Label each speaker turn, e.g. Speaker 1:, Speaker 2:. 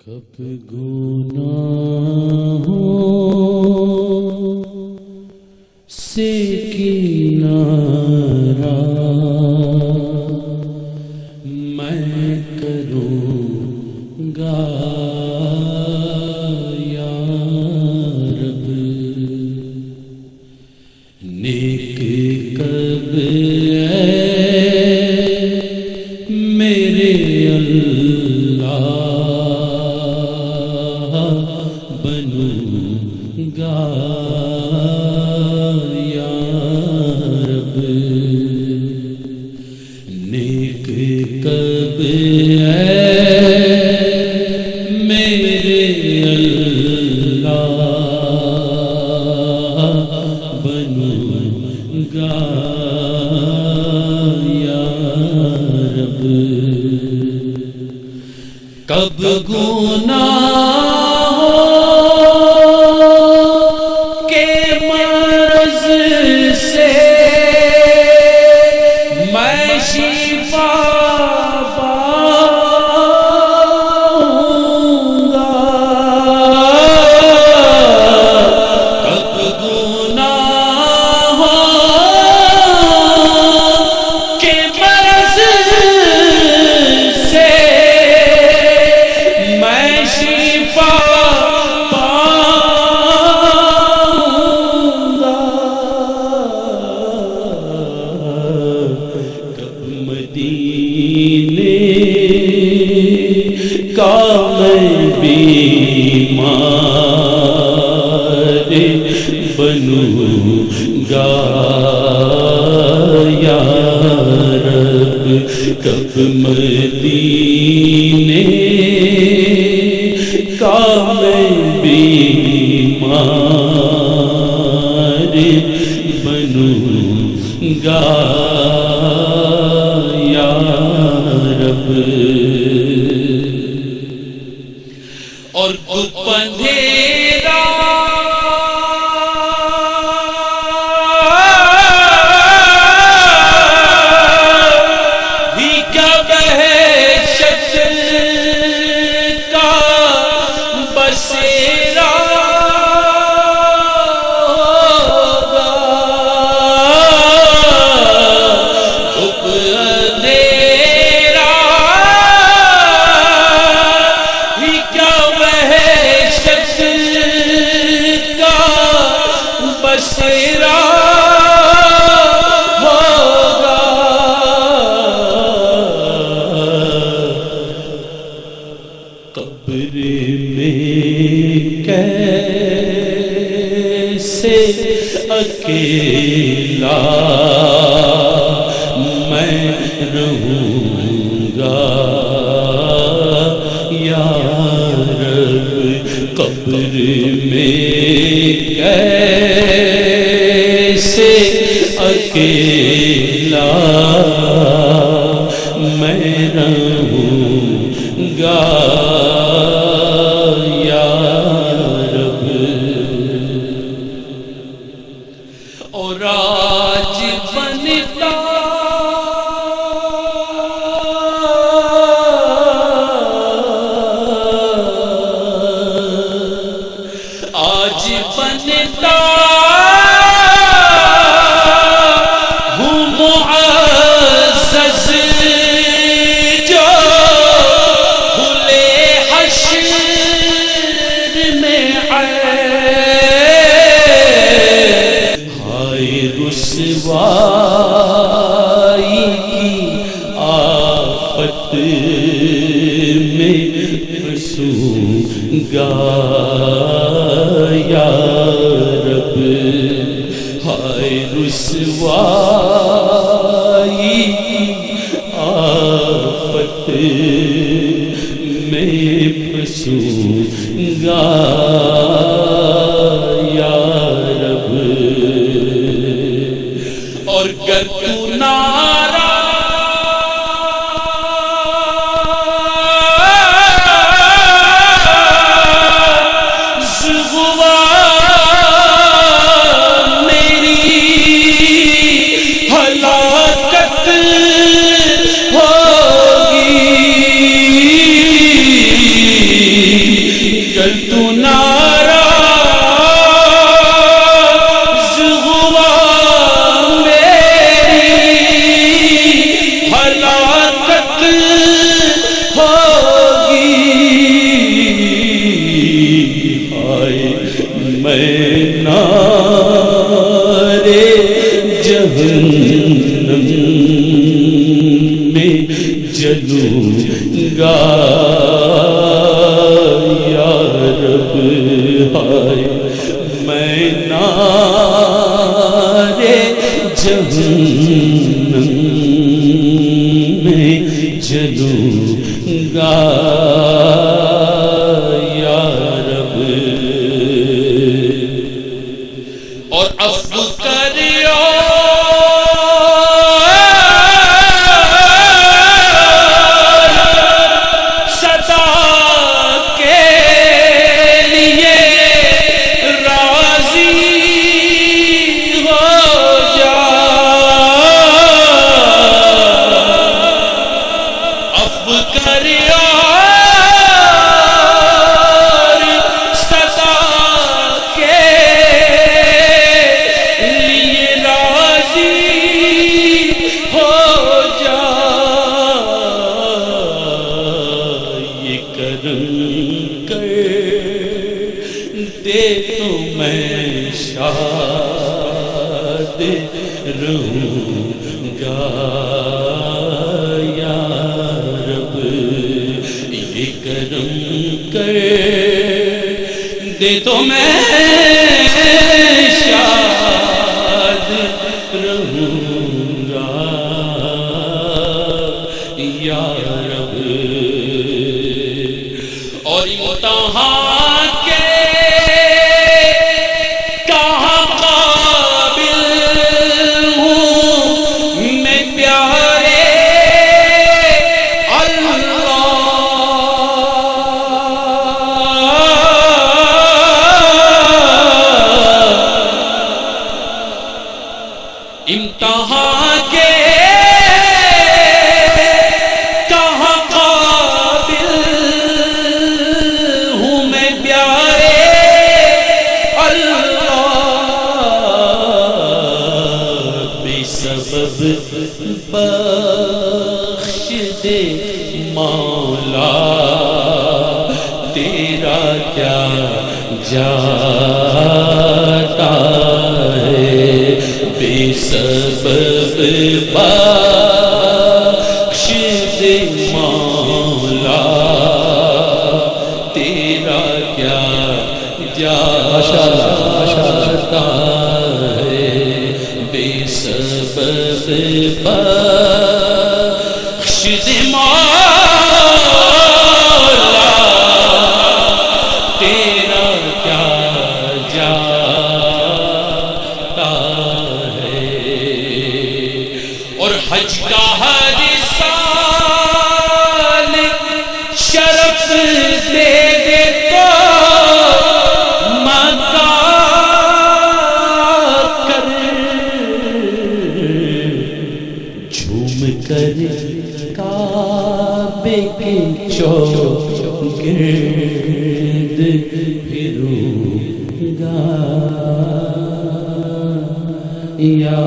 Speaker 1: کب گناہوں سے کنارہ میں کروں گا یا رب، نیک کب ہے میرے اللہ بنوں گا یا رب، نیک کب ہے میرے اللہ بنوں گا یا رب، کب گناہوں کے مرض سے میں شفا پاؤں گا، کب گناہوں کے مرض سے میں شفا پاؤں گا، کب مدینے کا میں بیمار بنوں گا یا رب، کب مدینے کا میں بیمار بنوں گا یا رب، اور اندھیرا بھی کیا وحشت کا بسیرا ہوگا، اندھیرا بھی کیا وحشت کا بسیرا ہوگا، قبر میں کیسے اکیلا میں رہوں گا یا رب، قبر میں کیسے اکیلا میں رہوں گا یا رب، اور آج بنتا ہوں معزز جو کھلے حشر میں ہائے رسوائی کی آفت میں پھنسوں گا یا رب، ہائے رسوائی کی آفت میں پھنسوں گا یا رب، اور گر تو ناراض ہوا میری ہلاکت ہوگی، گر تو ناراض ہوا میری ہلاکت ہوگی، ہائے میں نارے جہنم میں جلوں گا یا رب، ہائے میں نارے جہنم میں جلوں گا یا رب۔ اور عفو کریو دے تو میں شاد رہوں گا یا رب، یہ کرم کر دے تو میں شاد رہوں گا یا رب۔ اور امتحان کے کہاں قابل ہوں میں پیارے اللہ، امتحان کے سبب بخش دے مولا، تیرا کیا جاتا ہے، بے سبب بخش دے مولا، تیرا کیا جاتا ہے، بے سبب بخش دے مولا، تیرا کیا جاتا ہے۔ اور حج کا ہر سال شرف دے دے تو کر کعبے کے چوگرد پھروں گا یا